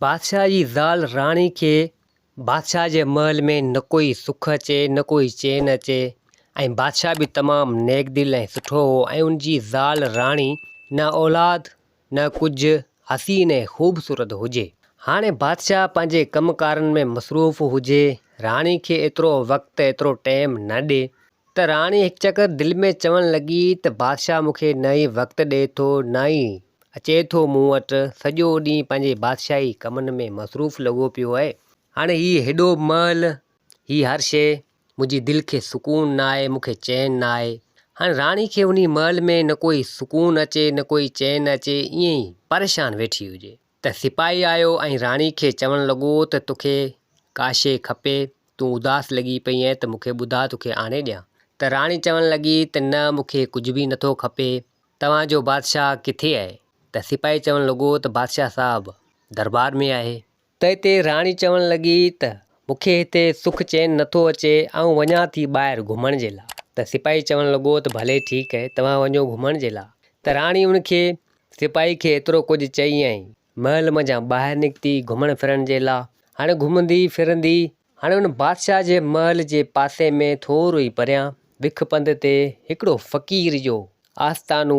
बादशाह जी ज़ाल राणी खे बादशाह जे महल में न कोई सुख अचे न कोई चैन अचे ऐं बादशाह बि तमामु नेक दिल ऐं सुठो हो ऐं उनजी ज़ाल राणी न औलाद न कुझु हसीन ऐं ख़ूबसूरत हुजे। हाणे बादशाह पंहिंजे कमकारनि में मसरूफ़ हुजे, राणी खे एतिरो वक़्तु एतिरो टाइम न ॾिए त राणी हिकु चकर दिलि में चवणु लॻी त बादशाह मूंखे न ई वक़्तु ॾिए थो न ई अचे थो मूं वटि, सॼो ॾींहुं पंहिंजे बादशाही कमनि में मसरूफ़ लॻो पियो आहे। हाणे हीउ हेॾो महल हीअ हर शइ मुंहिंजी दिलि खे सुकून न आहे, मूंखे चैन न आहे। हाणे राणी खे उन महल में न कोई सुकून अचे न कोई चैन अचे, ईअं ई परेशान वेठी हुजे त सिपाही आयो ऐं राणी खे चवणु लॻो त तोखे का शइ खपे, तूं उदास लॻी पई आहीं त मूंखे ॿुधा तोखे आणे ॾियां। त राणी चवणु लॻी त न मूंखे कुझु बि नथो खपे, तव्हांजो बादशाह किथे आहे? त सिपाही चवणु लॻो त बादशाह साहिबु दरबार में आहे। त हिते राणी चवणु लॻी त मूंखे हिते सुख चैन नथो अचे, ऐं वञा थी ॿाहिरि घुमण जे लाइ। त सिपाही चवणु लॻो त भले ठीकु आहे, तव्हां वञो घुमण जे लाइ। त राणी उनखे सिपाही खे एतिरो कुझु चई ऐं महल मंझां ॿाहिरि निकिती घुमण फिरण जे लाइ। हाणे घुमंदी फिरंदी हाणे उन बादशाह जे महल जे पासे में थोरो ई परियां विख पंध ते हिकिड़ो फ़क़ीर जो आस्थानु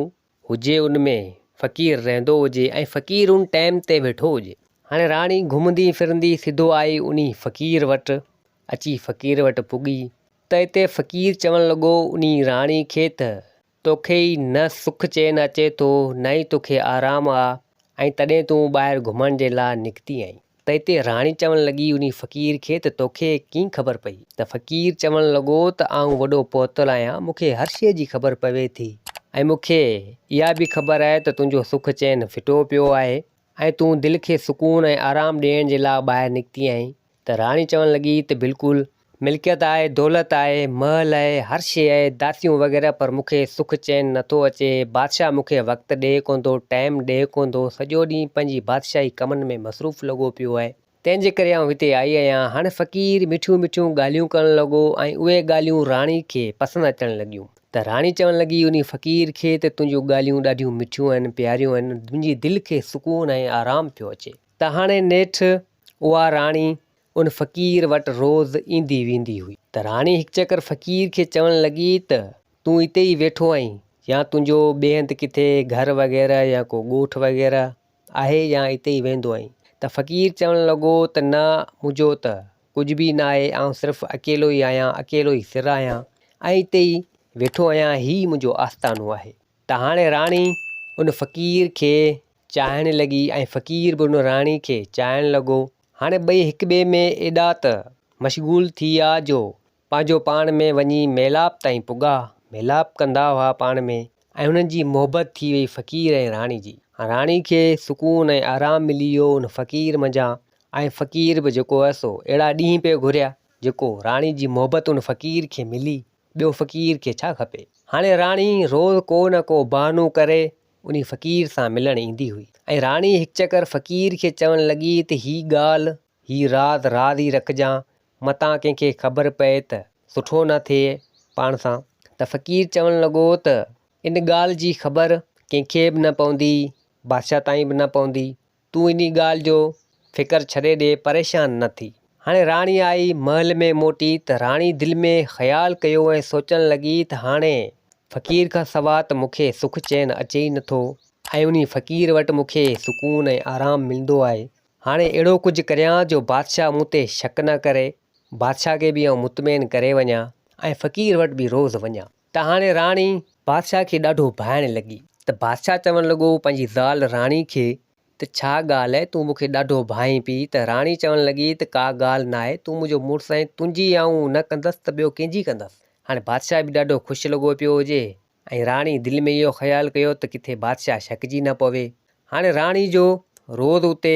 हुजे, उनमें फ़क़ीर रहंदो हुजे ऐं फ़क़ीर उन टाइम ते वेठो हुजे। हाणे राणी घुमंदी फिरंदी सिधो आई उन फ़क़ीर वटि, अची फ़क़ीर वटि पुॻी त हिते फ़क़ीर चवणु लॻो उन राणी खे त तोखे ई न सुख चैन अचे थो न ई तोखे आरामु आहे ऐं तॾहिं तूं ॿाहिरि घुमण जे लाइ निकिती आहीं। त हिते राणी चवणु लॻी उन फ़क़ीर खे त तोखे कीअं ख़बर पई? त फ़क़ीर चवणु लॻो त आउं वॾो पहुतल आहियां, मूंखे हर शइ जी ख़बर पवे थी ऐं मूंखे इहा बि ख़बर आहे त तुंहिंजो सुख चैन फिटो पियो आहे ऐं तूं दिलि खे सुकून ऐं आरामु ॾियण जे लाइ ॿाहिरि निकिती आहीं। त राणी चवणु लॻी त बिल्कुलु मिल्कियत आहे, दौलत आहे, महल आहे, हर शइ आहे, दासियूं वग़ैरह, पर मूंखे सुख चैन नथो अचे। बादशाह मूंखे वक़्तु ॾिए कोन थो, टाइम ॾिए कोन थो, सॼो ॾींहुं पंहिंजी बादशाही कमनि में मसरूफ़ लॻो पियो आहे, तंहिंजे करे आउं हिते आई आहियां। हाणे फ़क़ीर मिठियूं मिठियूं ॻाल्हियूं करणु लॻो ऐं उहे ॻाल्हियूं राणी खे पसंदि अचणु लॻियूं। त राणी चवणु लॻी उन फ़क़ीर खे त तुंहिंजूं ॻाल्हियूं ॾाढियूं मिठियूं आहिनि, प्यारियूं आहिनि, मुंहिंजी दिलि खे सुकून ऐं आरामु पियो अचे। त हाणे नेठि उहा राणी उन फ़क़ीर वटि रोज़ु ईंदी वेंदी हुई। त राणी हिकु चकर फ़क़ीर खे चवणु लॻी त तूं हिते ई वेठो आहीं या तुंहिंजो ॿिए हंधि किथे घर वग़ैरह या को ॻोठ वग़ैरह आहे या हिते ई वेंदो आहीं? त फ़क़ीर चवणु लॻो त न, मुंहिंजो त कुझु बि न आहे, ऐं सिर्फ़ु अकेलो ई आहियां, अकेलो ई सिर आहियां ऐं हिते ई वेठो आहियां, हीउ मुंहिंजो आस्थानु आहे। त हाणे राणी उन फ़क़ीर खे चाहिणु लॻी ऐं फ़क़ीर बि उन राणी खे चाहिणु लॻो। हाणे ॿई हिक ॿिए में एॾा त मशगूल थी विया जो पंहिंजो पाण में वञी मेलाप ताईं पुॻा, मेलाप कंदा हुआ पाण में ऐं हुननि जी मोहबत थी वई फ़क़ीर ऐं राणी जी। राणी खे सुकून ऐं आरामु मिली वियो उन फ़क़ीर मंझां ऐं फ़क़ीर बि जेको आहे सो अहिड़ा ॾींहं पियो घुरिया जेको राणी जी मोहबत उन फ़क़ीर खे मिली, ॿियो फ़क़ीर खे छा खपे। हाणे राणी रोज़ को न को बहानो करे उन फ़क़ीर सां मिलणु ईंदी हुई ऐं राणी हिकु चकर फ़क़ीर खे चवणु लॻी त हीअ ॻाल्हि हीअ राज़ ई रखिजांइ, मतां कंहिंखे ख़बर पए त सुठो न थिए पाण सां। त फ़क़ीर चवणु लॻो त इन ॻाल्हि जी ख़बर कंहिंखे बि न पवंदी, बादशाह ताईं बि न पवंदी, तूं इन ॻाल्हि जो फ़िकर छॾे ॾे, परेशान न थी। हाणे राणी आई महल में मोटी त राणी दिलि में ख़्यालु कयो ऐं सोचणु लॻी त हाणे फ़क़ीर खां सवाइ त मूंखे सुख चैन अचे ई नथो ऐं उन फ़क़ीर वटि मूंखे सुकून ऐं आरामु मिलंदो आहे। हाणे अहिड़ो कुझु करियां जो बादशाह मूं ते शक न करे, बादशाह खे बि आउं मुतमइन करे वञा ऐं फ़क़ीर वटि बि रोज़ु वञा। त हाणे राणी बादशाह खे ॾाढो भाइणु लॻी। त बादशाह चवणु लॻो पंहिंजी ज़ाल राणी खे त छा ॻाल्हि आहे, तूं मूंखे ॾाढो भाईं पई? त राणी चवणु लॻी त का ॻाल्हि न आहे, तूं मुंहिंजो मुड़ुसु आहीं, तुंहिंजी आउं न कंदसि त ॿियो कंहिंजी कंदसि। हाणे बादशाह बि ॾाढो ख़ुशि लॻो पियो हुजे ऐं राणी दिलि में इहो ख़्यालु कयो त किथे बादशाह छिकिजी न पवे। हाणे राणी जो रोज़ु उते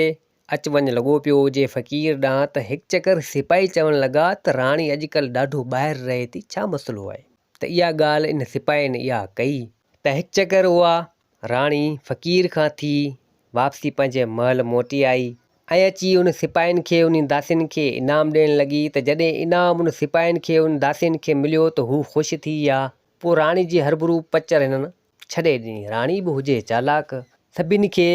अचु वञु लॻो पियो हुजे फ़क़ीर ॾांहुं। त हिकु चकर सिपाही चवणु लॻा त राणी अॼुकल्ह ॾाढो ॿाहिरि रहे थी, छा मसइलो आहे? त इहा ॻाल्हि इन सिपाहीनि इहा कई। त हिकु चकर उहा राणी फ़क़ीर खां थी वापसी पंहिंजे महल मोटी आई ऐं अची उन सिपाहीनि खे उन दासियुनि खे इनाम ॾियणु लॻी। त जॾहिं इनाम उन सिपाहीनि खे उन दासियुनि खे मिलियो त हू ख़ुशि थी विया। पोइ राणी जी हरबरू पचर हिननि छॾे ॾिनी। राणी बि हुजे चालाक, सभिनी खे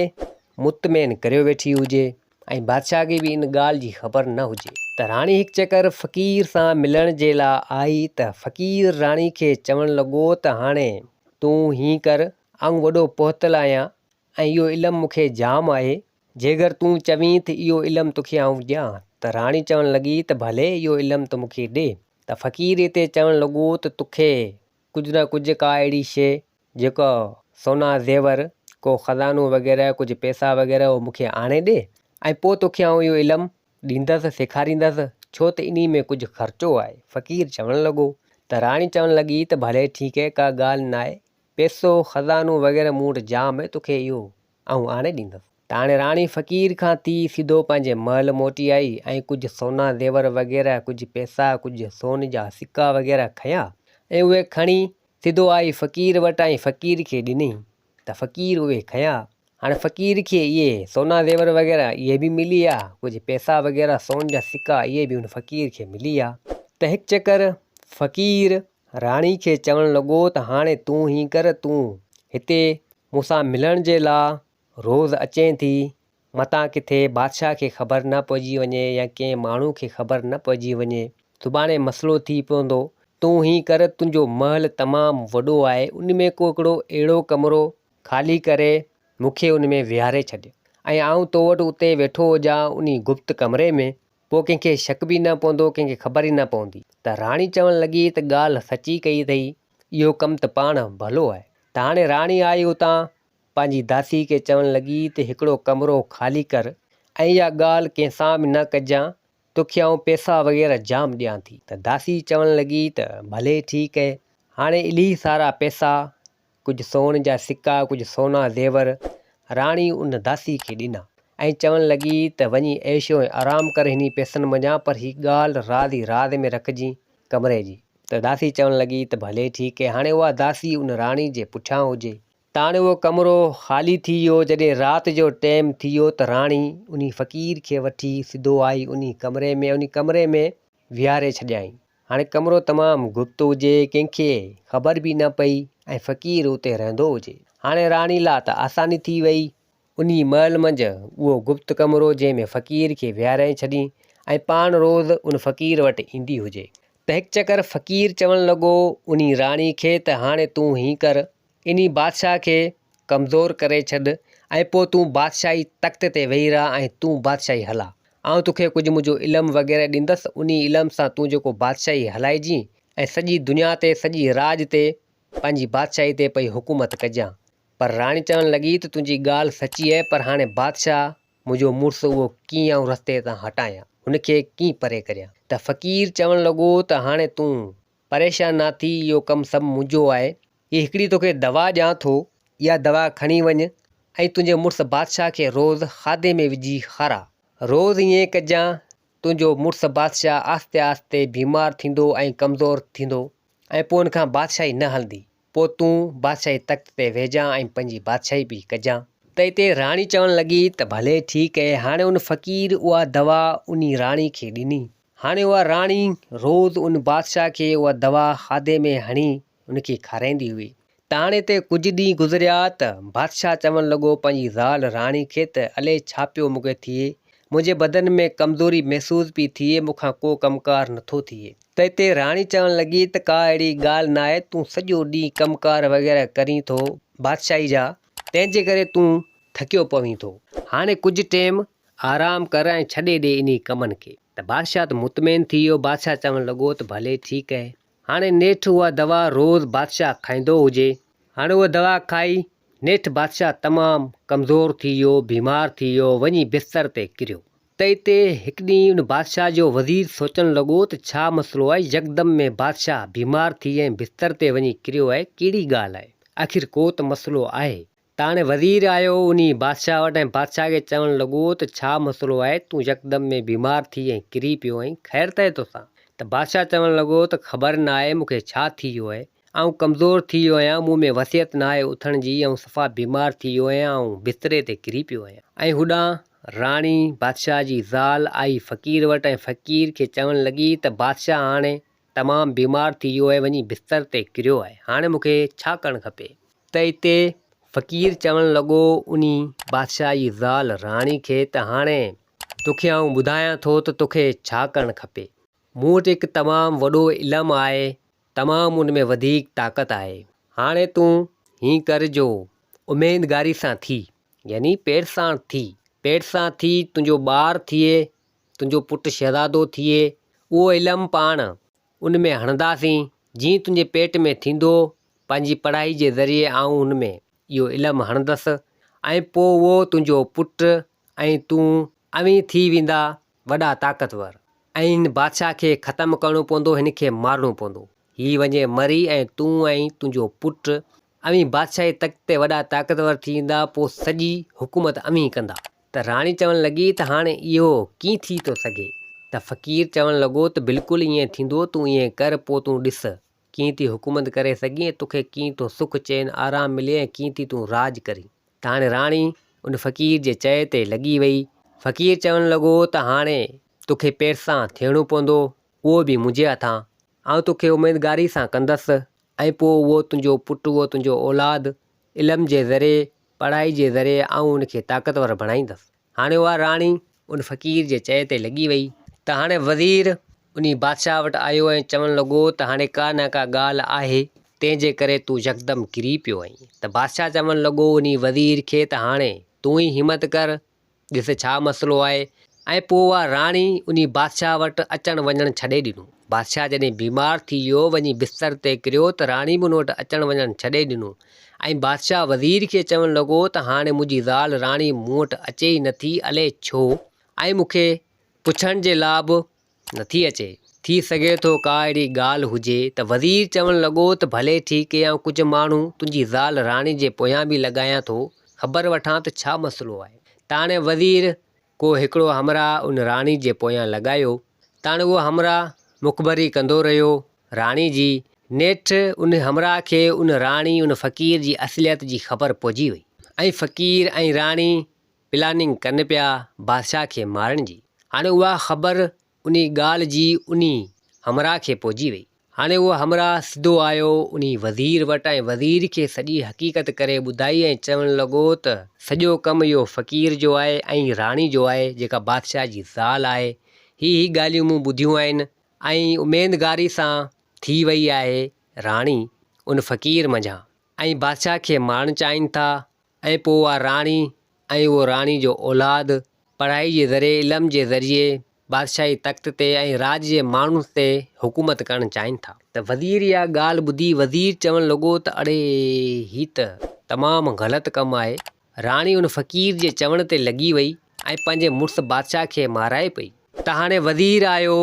मुतमइन करे वेठी हुजे ऐं बादशाह खे बि इन ॻाल्हि जी ख़बर न हुजे। त राणी हिकु चकर फ़क़ीर सां मिलण जे लाइ आई त फ़क़ीर राणी खे चवणु लॻो त हाणे तूं हीअं कर, आऊं वॾो पहुतल आहियां ऐं इहो इल्मु मूंखे जाम आहे, जेकर तूं चवीं त इहो इल्मु तोखे आऊं ॾियां। त राणी चवणु लॻी त भले इहो इल्मु त मूंखे ॾे। त फ़क़ीर हिते चवणु लॻो त तोखे कुझु न कुझु का अहिड़ी शइ जेको सोना ज़ेवर, को ख़ज़ानो वग़ैरह, कुझु पैसा वग़ैरह उहो मूंखे आणे ॾे ऐं पोइ तोखे आऊं इहो इल्मु ॾींदसि, सेखारींदसि, छो त इन में कुझु ख़र्चो आहे। फ़क़ीर चवणु लॻो। त राणी चवणु लॻी त भले ठीकु आहे, का ॻाल्हि न आहे, पैसो ख़ज़ानो वग़ैरह मूं वटि जाम आहे, तोखे इहो आऊं आणे ॾींदसि। त हाणे राणी फ़क़ीर खां थी सिधो पंहिंजे महल मोटी आई ऐं कुझु सोना ज़ेवर वग़ैरह, कुझु पैसा, कुझु सोन जा सिक्का वग़ैरह खयां ऐं उहे खणी सिधो आई फ़क़ीर वटि ऐं फ़क़ीर खे ॾिनई। त फ़क़ीर उहे खयां। हाणे फ़क़ीर खे इहे सोना ज़ेवर वग़ैरह इहे बि मिली विया, कुझु पैसा वग़ैरह सोन जा सिक्का इहे बि हुन फ़क़ीर खे मिली विया। त हिकु चकर फ़क़ीर राणी खे चवणु लॻो त हाणे तूं हीअं कर, तूं हिते मूंसां मिलण जे लाइ रोज़ु अचें थी, मतां किथे बादशाह खे ख़बर न पइजी वञे या कंहिं माण्हू खे ख़बर न पइजी वञे, सुभाणे मसइलो थी पवंदो। तूं हीअं कर, तुंहिंजो महल तमामु वॾो आहे, उन में को हिकिड़ो अहिड़ो कमिरो ख़ाली करे मूंखे उन में विहारे छॾ ऐं आऊं तो वटि उते वेठो हुजां उन गुप्त कमरे में, पोइ कंहिंखे शक बि न पवंदो, कंहिंखे ख़बर ई न पवंदी। त राणी चवणु लॻी त ॻाल्हि सची कई अथई, इहो कमु त पाण भलो आहे। त हाणे राणी आई उतां पंहिंजी दासी खे चवणु लॻी त हिकिड़ो कमिरो ख़ाली कर ऐं इहा ॻाल्हि कंहिंसां बि न कजां, तोखे आऊं पैसा वग़ैरह जाम ॾियां थी। त दासी चवणु लॻी त भले ठीकु आहे। हाणे इली सारा पैसा, कुझु सोन जा सिक्का, कुझु सोना ज़ेवर राणी उन दासी खे ॾिना ऐं चवणु लॻी त वञी ऐशो ऐं आराम कर हिन पैसनि मञा, पर हीअ ॻाल्हि राज़ ई राज़ में रखिजी कमरे जी। त दासी चवणु लॻी त भले ठीकु आहे। हाणे उहा दासी उन राणी जे पुठियां हुजे। त हाणे उहो कमिरो ख़ाली थी वियो। जॾहिं राति जो टाइम थी वियो त राणी उन फ़क़ीर खे वठी सिधो आई उन कमरे में विहारे छॾियईं। हाणे कमिरो तमामु गुप्त हुजे, कंहिंखे ख़बर बि न पई ऐं फ़क़ीर उते रहंदो हुजे। हाणे राणी लाइ त आसानी थी वई, उन महल मंझि उहो गुप्त कमिरो जंहिंमें फ़क़ीर खे विहारे छॾी ऐं पाण रोज़ु उन फ़क़ीर वटि ईंदी हुजे। त हिकु चकर फ़क़ीर चवणु लॻो उन राणी खे त हाणे तूं हीअं कर, इन बादशाह खे कमज़ोर करे छॾ ऐं पोइ तूं बादशाही तख़्त ते वेही रह ऐं तूं बादशाही हला। आऊं तोखे कुझु मुंहिंजो इल्मु वग़ैरह ॾींदसि, उन इल्म सां तूं जेको बादशाही हलाइजी ऐं सॼी दुनिया ते, सॼी राज ते, पंहिंजी बादशाही ते पई हुकूमत कजां। पर राणी चवणु लॻी त तुंहिंजी ॻाल्हि सची आहे, पर हाणे बादशाह मुंहिंजो मुड़ुसु उहो कीअं आऊं रस्ते तां हटायां, हुनखे कीअं परे करियां। त फ़क़ीर चवणु लॻो त हाणे तूं परेशान न थी, इहो कमु सभु मुंहिंजो आहे। हीअ हिकिड़ी तोखे दवा ॾियां थो, इहा दवा खणी वञु ऐं तुंहिंजे मुड़ुसु बादशाह खे रोज़ु खाधे में विझी खारा। रोज़ु ईअं कजां, तुंहिंजो मुड़ुसु बादशाह आहिस्ते आहिस्ते बीमार थींदो ऐं कमज़ोर थींदो ऐं पोइ हुनखां बादशाही न हलंदी। पोइ तूं बादशाही तख़्त ते वेहिजां ऐं पंहिंजी बादशाही बि कजां। त हिते राणी चवणु लॻी त भले ठीकु आहे। हाणे उन फ़क़ीर उहा दवा उन राणी खे ॾिनी। हाणे उहा राणी रोज़ु उन बादशाह खे उहा दवा खाधे में हणी उनखे खाराईंदी हुई। त हाणे हिते कुझु ॾींहं गुज़रिया त बादशाह चवणु लॻो पंहिंजी ज़ाल राणी खे त अले छा पियो मूंखे थिए, मुंहिंजे बदन में कमज़ोरी महसूस पई थिए, मूंखां को कमकार नथो थिए। त हिते राणी चवणु लॻी त का अहिड़ी ॻाल्हि न आहे, तूं सॼो ॾींहुं कमकार वग़ैरह करीं थो बादशाही जा, तंहिंजे करे तूं थकियो पवीं थो। हाणे कुझु टाइम आराम कर ऐं छॾे ॾे इन कमनि खे। त बादशाह त मुतमइन थी वियो। बादशाह चवणु लॻो त भले ठीकु आहे। हाणे नेठि उहा दवा रोज़ु बादशाह खाईंदो हुजे। हाणे उहा दवा खाई नेठि बादशाह तमामु कमज़ोर थी वियो, बीमार थी वियो, वञी बिस्तर ते किरियो। त हिते हिकु ॾींहुं उन बादशाह जो वज़ीर सोचणु लॻो त छा मसइलो आहे, यकदम में बादशाह बीमार थी ऐं बिस्तर ते वञी किरियो आहे, कहिड़ी ॻाल्हि आहे, आख़िर को त मसइलो आहे। त हाणे वज़ीर आयो उन बादशाह वटि ऐं बादशाह खे चवणु लॻो त छा मसइलो आहे, तूं यकदम में बीमार थी ऐं किरी पियो ऐं ख़ैर त तोसां। त बादशाह चवणु लॻो त ख़बर न आहे मूंखे छा थी वियो आहे, ऐं कमज़ोर थी वियो आहियां, मूं में वसियत न आहे उथण जी, ऐं सफ़ा बीमार थी वियो आहियां ऐं बिस्तरे ते किरी पियो आहियां। ऐं होॾां राणी बादशाह जी ज़ाल आई फ़क़ीर वटि ऐं फ़क़ीर खे चवणु लॻी त बादशाह हाणे तमामु बीमार थी वियो आहे, वञी बिस्तर ते किरियो आहे, हाणे मूंखे छा करणु खपे। त हिते फ़क़ीर चवणु लॻो उन बादशाह जी ज़ाल राणी खे त हाणे तोखे आउं ॿुधायां थो त तोखे छा करणु खपे। मूं वटि हिकु तमामु वॾो इल्मु आहे, तमामु उन में वधीक ताक़त आहे। हाणे तूं हीअं कर जो उमेदगारी सां थी, यानी पेर सां थी, तुंहिंजो ॿारु थिए, तुंहिंजो पुटु शहज़ादो थिए, उहो इल्मु पाण उन में हणंदासीं। जीअं तुंहिंजे पेट में थींदो, पंहिंजी पढ़ाई जे ज़रिए आउं उन में इहो इल्मु हणंदसि, ऐं पोइ उहो तुंहिंजो पुटु ऐं तूं अवी थी वेंदा वॾा ताक़तवर। ऐं हिन बादशाह खे ख़तमु करिणो पवंदो, हिन खे मारणो पवंदो। हीअ वञे मरी ऐं तूं ऐं तुंहिंजो पुटु अवी बादशाही तख़्त ते वॾा ताक़तवर थी वेंदा, पोइ सॼी हुकूमत अवी कंदा। त राणी चवणु लॻी त हाणे इहो कीअं थी थो सघे? त फ़क़ीर चवणु लॻो त बिल्कुलु ईअं थींदो, तूं ईअं कर, पोइ तूं ॾिस कीअं थी हुकूमत करे सघीं, तोखे कीअं थो सुख चैन आराम मिले ऐं कीअं थी तूं राज करीं। त हाणे राणी उन फ़क़ीर जे चए ते लॻी वई। फ़क़ीर चवणु लॻो त हाणे तोखे पेर सां थियणो पवंदो, उहो बि मुंहिंजे हथां। आउं तोखे उमेदगारी सां कंदसि, ऐं पोइ उहो तुंहिंजो पुटु, उहो तुंहिंजो औलाद इल्म जे ज़रिए, पढ़ाई जे ज़रिए आउं उनखे ताक़तवर बणाईंदसि। हाणे उहा राणी उन फ़क़ीर जे चए ते लॻी वई। त हाणे वज़ीर उन बादशाह वटि आयो ऐं चवणु लॻो त हाणे का न का ॻाल्हि आहे, तंहिंजे करे तूं यकदमि किरी पियो आहीं। त बादशाह चवणु लॻो उन वज़ीर खे त हाणे तूं ई हिमत कर, ॾिस छा मसइलो आहे। ऐं पोइ उहा राणी उन बादशाह वटि अचणु वञणु छॾे ॾिनो। बादशाह जॾहिं बीमार थी वियो, वञी बिस्तर ते किरियो, त राणी बि उन वटि अचणु वञणु छॾे ॾिनो। ऐं बादशाह वज़ीर खे चवणु लॻो त हाणे मुंहिंजी ज़ाल राणी मूं वटि अचे ई नथी, अलाए छो, ऐं मूंखे पुछण जे लाइ बि नथी अचे। थी सघे थो का अहिड़ी ॻाल्हि हुजे। त वज़ीर चवणु लॻो त भले ठीकु आहे, कुझु माण्हू तुंहिंजी ज़ाल राणी जे पोयां बि लॻायां थो, ख़बर वठां त छा मसइलो आहे। त हाणे वज़ीर को हिकिड़ो हमराह उन राणी जे पोयां लॻायो। त हाणे उहो हमराह मुख़बरी कंदो रहियो राणी जी। नेठि उन हमराह खे उन राणी उन फ़क़ीर जी असलियत जी ख़बर पहुची वई, ऐं फ़क़ीर ऐं राणी प्लानिंग कनि पिया बादशाह खे मारण जी। हाणे उहा ख़बर उन ॻाल्हि जी उन हमराह खे पहुची वई। हाणे उहो हमराह सिधो आयो उन वज़ीर वटि, ऐं वज़ीर खे सॼी हक़ीक़त करे ॿुधाई, ऐं चवणु लॻो त सॼो कमु इहो फ़क़ीर जो आहे ऐं राणी जो आहे, जेका बादशाह जी ज़ाल आहे। ही ॻाल्हियूं मूं ॿुधियूं आहिनि, ऐं उमेदगारी सां थी वई आहे राणी उन फ़क़ीर मंझां, ऐं बादशाह खे मारणु चाहिनि था। ऐं पोइ उहा राणी ऐं उहो राणी जो औलाद पढ़ाई जे ज़रिए, इल्म जे ज़रिए बादशाही तख़्त ते ऐं राज जे माण्हुनि ते हुकूमत करणु चाहिनि था। त वज़ीर इहा ॻाल्हि ॿुधी वज़ीर चवणु लॻो त अड़े ही त तमामु ग़लति कमु आहे। राणी उन फ़क़ीर जे चवण ते लॻी वई ऐं पंहिंजे मुड़ुसु बादशाह खे माराए पई। त हाणे वज़ीर आयो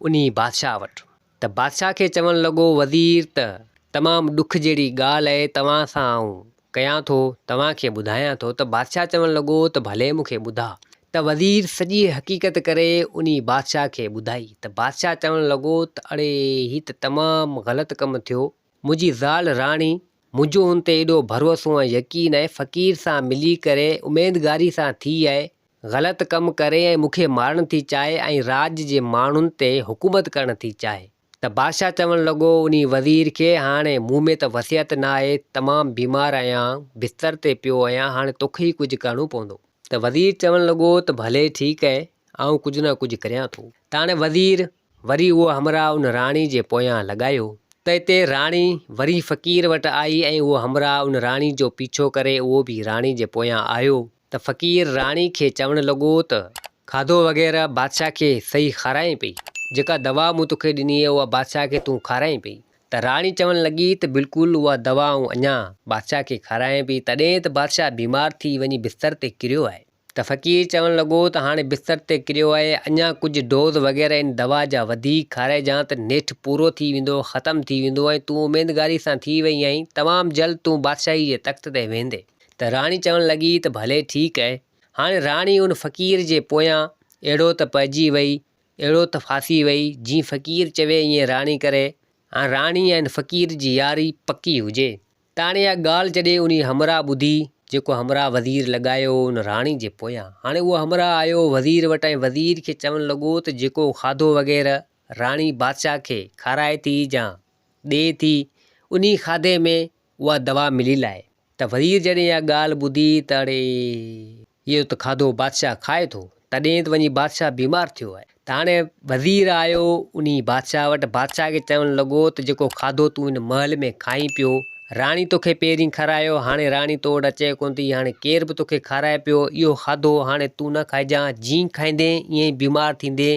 उन बादशाह वटि। त बादशाह खे चवणु लॻो वज़ीर त तमामु ॾुख जहिड़ी ॻाल्हि आहे, तव्हां सां आउं कयां थो, तव्हांखे ॿुधायां थो। त बादशाह चवणु लॻो त भले मूंखे ॿुधा। त वज़ीर सॼी हक़ीक़त करे उन बादशाह खे ॿुधाई। त बादशाह चवणु लॻो त अड़े ही त तमामु ग़लति कमु थियो। मुंहिंजी ज़ाल राणी, मुंहिंजो हुन ते एॾो भरोसो ऐं यकीन आहे, फ़क़ीर सां मिली करे उमेदगारी सां थी आहे, ग़लति कमु करे ऐं मूंखे मारणु थी चाहे ऐं राज जे माण्हुनि ते हुकूमत करणु थी चाहे। त बादशाह चवणु लॻो उन वज़ीर खे, हाणे मूं में त वसियत न आहे, तमामु बीमार आहियां, बिस्तर ते पियो आहियां, हाणे तोखे ई कुझु करिणो पवंदो। त वज़ीर चवणु लॻो त भले ठीकु आहे, आउं कुझु न कुझु करियां थो। त हाणे वज़ीर वरी उहो हमराह उन राणी जे पोयां लॻायो। त हिते राणी वरी फ़क़ीर वटि आई, ऐं उहो हमराह उन राणी जो पीछो करे उहो बि राणी जे पोयां आयो। त फ़क़ीर राणी खे चवणु लॻो त खाधो वग़ैरह बादशाह खे सही खाराए पई, जेका दवा मूं तोखे ॾिनी आहे उहा बादशाह खे तूं खाराए पई। त राणी चवणु लॻी त बिल्कुलु उहा दवा अञा बादशाह खे खाराए पई, तॾहिं त बादशाह बीमार थी वञी बिस्तर ते किरियो आहे। त फ़क़ीर चवणु लॻो त हाणे बिस्तर ते किरियो आहे, अञा कुझु डोज़ वग़ैरह इन दवा जा वधीक खाराइजां त नेठि पूरो थी वेंदो, ख़तमु थी वेंदो, ऐं तूं उमेदगारी सां थी वई आहीं, तमामु जल्द तूं बादशाही जे तख़्त ते वेंदे। त राणी चवणु लॻी त भले ठीकु आहे। हाणे राणी उन फ़क़ीर जे पोयां अहिड़ो त पइजी वई, अहिड़ो त फासी वई, जीअं फ़क़ीर चवे ईअं राणी करे। हाणे राणी ऐं फ़क़ीर जी यारी पकी हुजे। त हाणे इहा ॻाल्हि जॾहिं उन हमराह ॿुधी, जेको हमराह वज़ीर लॻायो उन राणी जे पोयां, हाणे उहो हमराह आयो वज़ीर वटि, ऐं वज़ीर खे चवणु लॻो त जेको खाधो वग़ैरह राणी बादशाह खे खाराए थी या ॾिए थी, उन खाधे में उहा दवा मिलियलु आहे। त वज़ीर जॾहिं इहा ॻाल्हि ॿुधी त अड़े इहो त खाधो बादशाह खाए थो, तॾहिं त वञी बादशाह बीमार थियो आहे। त हाणे वज़ीर आयो उन बादशाह वटि, बादशाह खे चवणु लॻो त जेको खाधो तूं हिन महल में खाई पियो, राणी तोखे पहिरीं खारायो, हाणे राणी तो वटि अचे कोन थी, हाणे केर बि तोखे खाराए पियो, इहो खाधो हाणे तूं न खाइजांइ, जीअं खाईंदे ईअं ई बीमार थींदे,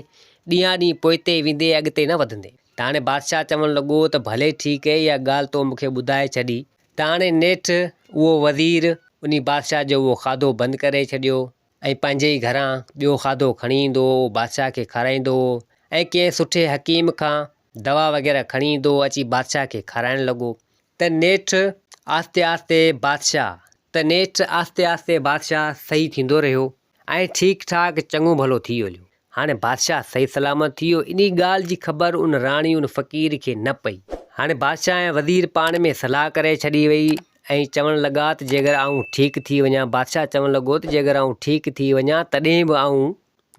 ॾींहं ॾींहुं पोइते वेंदे, अॻिते न वधंदे। त हाणे बादशाह चवणु लॻो त भले ठीकु आहे, इहा ॻाल्हि तो मूंखे ॿुधाए छॾी। त हाणे नेठि उहो वज़ीर उन बादशाह जो उहो खाधो बंदि करे छॾियो ऐं पंहिंजे ई घरां ॿियो खाधो खणी ईंदो, बादशाह खे खाराईंदो ऐं कंहिं सुठे हकीम खां दवा वग़ैरह खणी ईंदो, अची बादशाह खे खाराइणु लॻो। त नेठि आस्ते आस्ते बादशाह सही थींदो रहियो ऐं ठीकु ठाक चङो भलो थी वियो। हाणे बादशाह सही सलामत थी वियो। इन ॻाल्हि जी ख़बर उन राणी उन फ़क़ीर खे न पई। हाणे बादशाह ऐं वज़ीर पाण में सलाह करे छॾी वई ऐं चवणु लॻा त जेकर आऊं ठीकु थी वञा, बादशाह चवणु लॻो त जेकर आऊं ठीकु थी वञा तॾहिं बि आऊं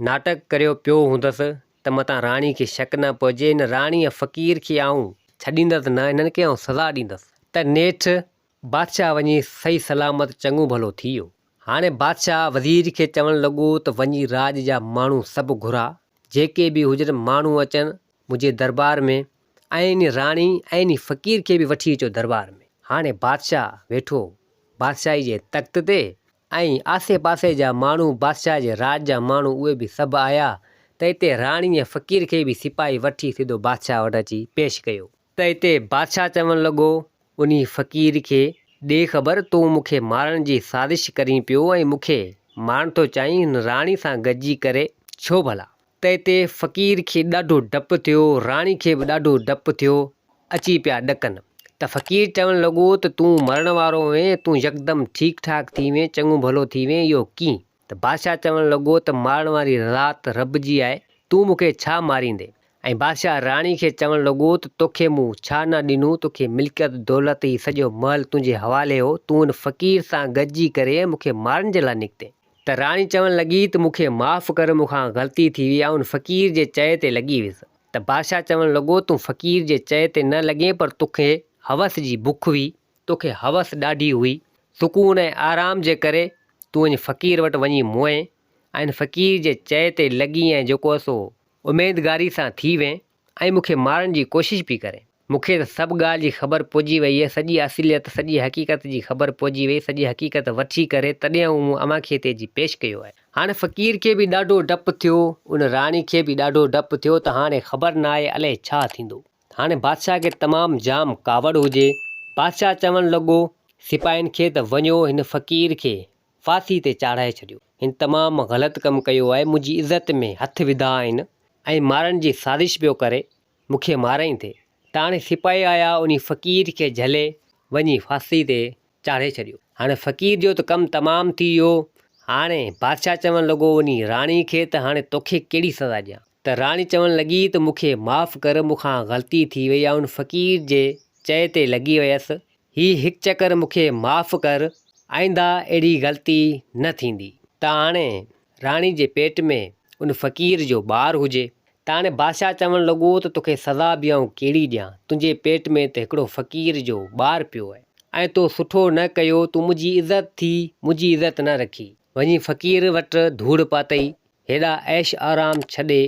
नाटक करियो पियो हूंदसि त मतां राणी खे शक न पहुचे, हिन राणी ऐं फ़क़ीर खे आऊं छॾींदसि न, हिननि खे आऊं सज़ा ॾींदसि। त नेठि बादशाह वञी सही सलामत चङो भलो थी वियो। हाणे बादशाह वज़ीर खे चवणु लॻो त वञी राज जा माण्हू सभु घुरा, जेके बि हुजनि माण्हू अचनि मुंहिंजे दरबार में, ऐं इन राणी ऐं इन फ़क़ीर खे बि वठी अचो दरबार में। हाणे बादशाह वेठो बादशाही जे तख़्त ते ऐं आसे पासे जा माण्हू, बादशाह जे राज जा माण्हू, उहे बि सभु आया। त हिते राणी ऐं फ़क़ीर खे बि सिपाही वठी सिधो बादशाह वटि अची पेश कयो। त हिते बादशाह चवणु लॻो उन फ़क़ीर खे, ॾे ख़बर तूं मूंखे मारण जी साज़िश करी पियो ऐं मूंखे मारण थो चाहीं, हिन राणी सां गॾिजी करे छो भला। त हिते फ़क़ीर खे ॾाढो डपु थियो, राणी खे बि ॾाढो डपु थियो, अची पिया ॾकनि। त फ़क़ीर चवणु लॻो त तूं मरण वारो हुएं, तूं यकदमि ठीकु ठाक थी वें, चङो भलो थी वें, इहो कीअं? त बादशाह चवणु लॻो त मारण वारी रात रब जी आहे, तूं मूंखे छा मारींदे? ऐं बादशाह राणी खे चवणु लॻो त तोखे मूं छा न ॾिनो, तोखे मिल्कियत दौलत ई सॼो महल तुंहिंजे हवाले हो, तूं हुन फ़क़ीर सां गॾिजी करे मूंखे मारण जे लाइ निकिते। त राणी चवणु लॻी त मूंखे माफ़ु कर, मूंखां ग़लती थी वई आहे, हुन फ़क़ीर जे चए ते लॻी वियुसि। त बादशाह चवणु लॻो तूं फ़क़ीर जे चए ते न लॻे, पर तोखे हवस जी बुख हुई, तोखे हवस ॾाढी हुई, सुकून ऐं आराम जे करे तूं वञी फ़क़ीर वटि वञी मोएं ऐं हिन फ़क़ीर जे चए ते लॻी ऐं जेको सो उमेदगारी सां थी वें ऐं मूंखे मारण जी कोशिशि पई करे। मूंखे त सभु ॻाल्हि जी ख़बर पइजी वई आहे, सॼी असलियत, सॼी हक़ीक़त जी ख़बर पइजी वई, सॼी हक़ीक़त वठी करे तॾहिं मूं अव्हां खे हिते जी पेश कयो आहे। हाणे फ़क़ीर खे बि ॾाढो डपु थियो, उन राणी खे बि ॾाढो डपु थियो त हाणे ख़बर न आहे अलाए छा थींदो। हाणे बादशाह खे तमामु जाम कावड़ हुजे। बादशाह चवणु लॻो सिपाहियुनि खे त वञो हिन फ़क़ीर खे फांसी ते चाढ़ाए छॾियो, हिन तमामु ग़लति कमु कयो आहे, मुंहिंजी इज़त में हथु विधा आहिनि ऐं मारण जी साज़िश पियो करे, मूंखे माराई थिए। त हाणे सिपाही आया, उन फ़क़ीर खे झले वञी फांसी ते चाढ़े छॾियो। हाणे फ़क़ीर जो त कमु तमामु थी वियो। हाणे बादशाह चवणु लॻो उन राणी खे त हाणे तोखे कहिड़ी सज़ा ॾियां? त राणी चवणु लॻी त मूंखे माफ़ु कर, मूंखां ग़लती थी वई आहे, उन फ़क़ीर जे चए ते लॻी वियसि, हीउ हिकु चकर मूंखे माफ़ु कर, आईंदा अहिड़ी ग़लती न थींदी। त हाणे राणी जे पेट में उन फ़क़ीर जो ॿारु हुजे। त हाणे बादशाह चवणु लॻो त तोखे सज़ा बि आऊं कहिड़ी ॾियां, तुंहिंजे पेट में त हिकिड़ो फ़क़ीर जो ॿारु पियो आहे ऐं तो सुठो न कयो, तूं मुंहिंजी इज़त थी, मुंहिंजी इज़त न रखी, वञी फ़क़ीर वटि धूड़ पातई, हेॾा ऐश आराम छॾे,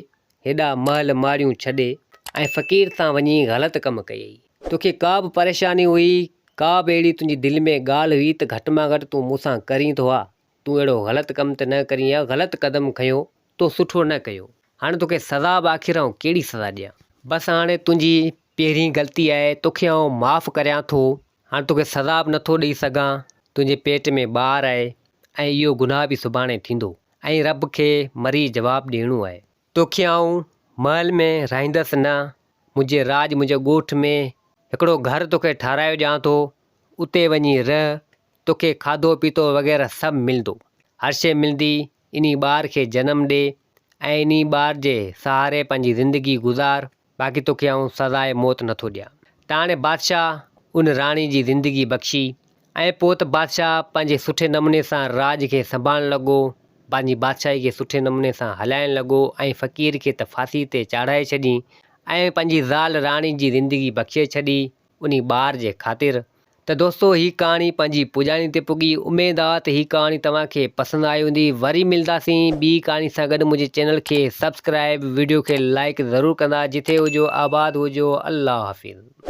हेॾा महल माड़ियूं छॾे ऐं फ़क़ीर सां वञी ग़लति कमु कयई। तोखे का बि परेशानी हुई, का बि अहिड़ी तुंहिंजी दिलि में ॻाल्हि हुई त घटि में घटि तूं मूंसां करीं थो हा, तूं अहिड़ो ग़लति कमु त न करीं आहे, ग़लति क़दमु खयो, तो सुठो न कयो। हाणे तोखे सज़ा बि आख़िर आऊं कहिड़ी सज़ा ॾियां? बसि हाणे तुंहिंजी पहिरीं ग़लती आहे, तोखे आऊं माफ़ु करियां थो, हाणे तोखे सज़ा बि नथो ॾेई सघां, तुंहिंजे पेट में ॿारु आहे ऐं इहो गुनाह बि सुभाणे थींदो ऐं रब खे मरी जवाबु ॾियणो आहे। तोखे आऊं महल में रहंदसि न, मुंहिंजे राज, मुंहिंजे ॻोठ में हिकिड़ो घरु तोखे ठाराए ॾियां थो, उते वञी रह, तोखे खाधो पीतो वग़ैरह सभु मिलंदो, हर शइ मिलंदी, इन ॿार खे जनमु ॾे ऐं इन ॿार जे सहारे पंहिंजी ज़िंदगी गुज़ार, बाक़ी तोखे आऊं सज़ाए मौत नथो ॾियां। त हाणे बादशाह उन राणी जी ज़िंदगी बख़्शी ऐं पोइ त बादशाह पंहिंजे सुठे नमूने सां राज खे संभालणु लॻो, पंहिंजी बादशाही खे सुठे नमूने सां हलाइणु लॻो ऐं फ़क़ीर खे त फांसी ते चाढ़ाए छॾी ऐं पंहिंजी ज़ाल राणी जी ज़िंदगी बख़्शे छॾी उन ॿार जे ख़ातिर। तो दोस्तों ही कहानी पंहिंजी पुॼाणी ते पुगी। उम्मीद आहे त ही कहानी तव्हांखे पसंदि आई हूंदी। वरी मिलंदासीं ॿी कहानी सां गॾु। मुंहिंजे चैनल खे सब्सक्राइब, वीडियो खे लाइक ज़रूरु कंदा। जिथे हुजो आबाद हुजो। अल्लाह हाफ़िज़।